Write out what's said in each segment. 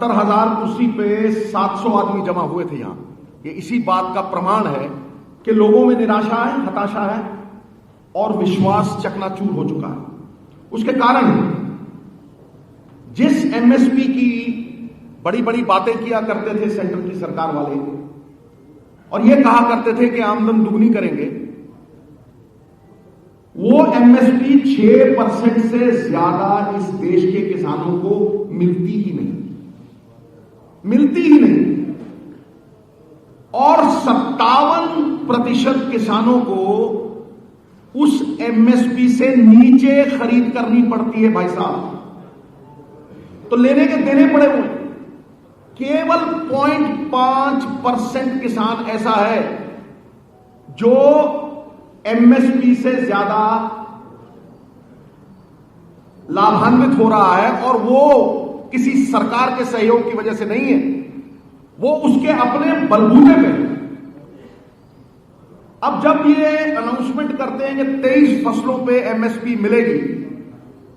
70,000 कुर्सी पे 700 आदमी जमा हुए थे यहां। ये इसी बात का प्रमाण है कि लोगों में निराशा है, हताशा है और विश्वास चकनाचूर हो चुका है। उसके कारण जिस एमएसपी की बड़ी बड़ी बातें किया करते थे सेंट्रल की सरकार वाले और यह कहा करते थे कि आमदन दुगनी करेंगे, वो एमएसपी 6% से ज्यादा इस देश के किसानों को मिलती ही नहीं और 57% किसानों को उस एमएसपी से नीचे खरीद करनी पड़ती है। भाई साहब, तो लेने के देने पड़े हुए केवल 0.5% किसान ऐसा है जो एमएसपी से ज्यादा लाभान्वित हो रहा है और वो किसी सरकार के सहयोग की वजह से नहीं है, वो उसके अपने बलबूते पे। अब जब ये अनाउंसमेंट करते हैं कि 23 फसलों पे एमएसपी मिलेगी,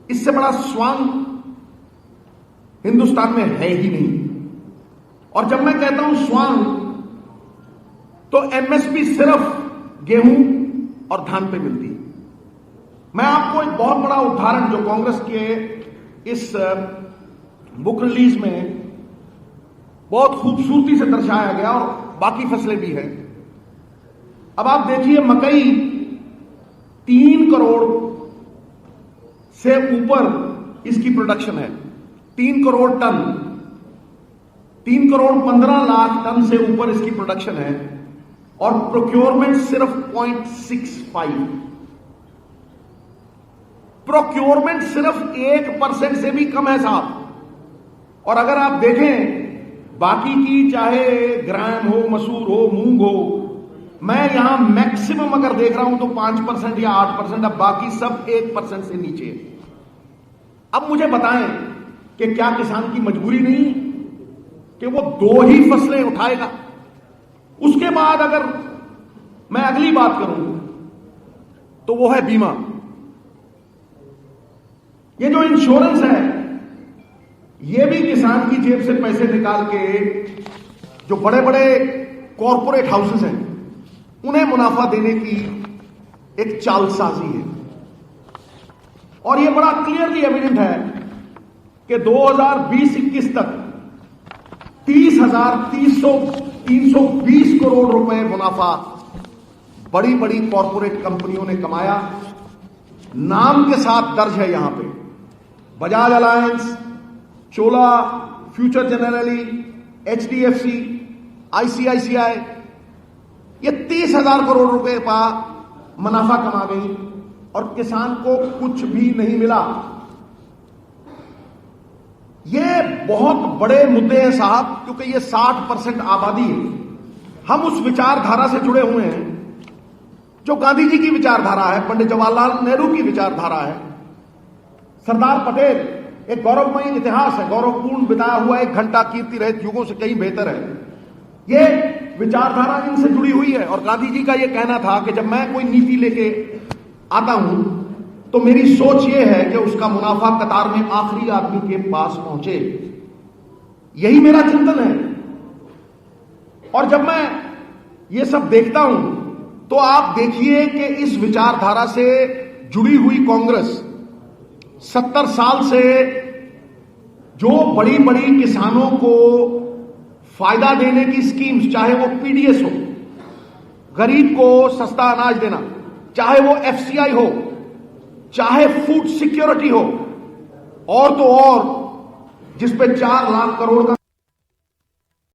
इससे बड़ा स्वांग हिंदुस्तान में है ही नहीं। और जब मैं कहता हूं स्वांग, तो एमएसपी सिर्फ गेहूं और धान पे मिलती है। मैं आपको एक बहुत बड़ा उदाहरण जो कांग्रेस के इस बुक रिलीज में बहुत खूबसूरती से दर्शाया गया और बाकी फसलें भी हैं। अब आप देखिए, मकई 3 करोड़ से ऊपर इसकी प्रोडक्शन है, 3 करोड़ टन, 3 करोड़ 15 लाख टन से ऊपर इसकी प्रोडक्शन है और प्रोक्योरमेंट सिर्फ 0.65। प्रोक्योरमेंट सिर्फ 1% से भी कम है साहब। और अगर आप देखें बाकी की, चाहे ग्राम हो, मसूर हो, मूंग हो, मैं यहां मैक्सिमम अगर देख रहा हूं तो 5% या 8%, अब बाकी सब 1% से नीचे है। अब मुझे बताएं कि क्या किसान की मजबूरी नहीं है कि वो 2 ही फसलें उठाएगा? उसके बाद अगर मैं अगली बात करूं तो वो है बीमा। ये जो इंश्योरेंस है, ये भी किसान की जेब से पैसे निकाल के जो बड़े बड़े कॉरपोरेट हाउसेस हैं उन्हें मुनाफा देने की एक चालसाजी है। और ये बड़ा क्लियरली एविडेंट है कि 2020-21 तक 320 करोड़ रुपए मुनाफा बड़ी बड़ी कॉरपोरेट कंपनियों ने कमाया। नाम के साथ दर्ज है यहां पे बजाज अलायंस, चोला, फ्यूचर जनरली, एचडीएफसी, आईसीआईसीआई, ये 30,000 करोड़ रुपए का मुनाफा कमा गई और किसान को कुछ भी नहीं मिला। ये बहुत बड़े मुद्दे हैं साहब, क्योंकि ये 60% आबादी है। हम उस विचारधारा से जुड़े हुए हैं जो गांधी जी की विचारधारा है, पंडित जवाहरलाल नेहरू की विचारधारा है, सरदार पटेल। एक गौरवमयी इतिहास है, गौरवपूर्ण बिताया हुआ एक घंटा कीर्ति रहित युगों से कहीं बेहतर है। ये विचारधारा इनसे जुड़ी हुई है। और गांधी जी का यह कहना था कि जब मैं कोई नीति लेके आता हूं तो मेरी सोच यह है कि उसका मुनाफा कतार में आखिरी आदमी के पास पहुंचे। यही मेरा चिंतन है। और जब मैं ये सब देखता हूं तो आप देखिए कि इस विचारधारा से जुड़ी हुई कांग्रेस 70 साल से जो बड़ी बड़ी किसानों को फायदा देने की स्कीम्स, चाहे वो पीडीएस हो, गरीब को सस्ता अनाज देना, चाहे वो एफसीआई हो, चाहे फूड सिक्योरिटी हो, और तो और जिस पे 4 लाख करोड़ का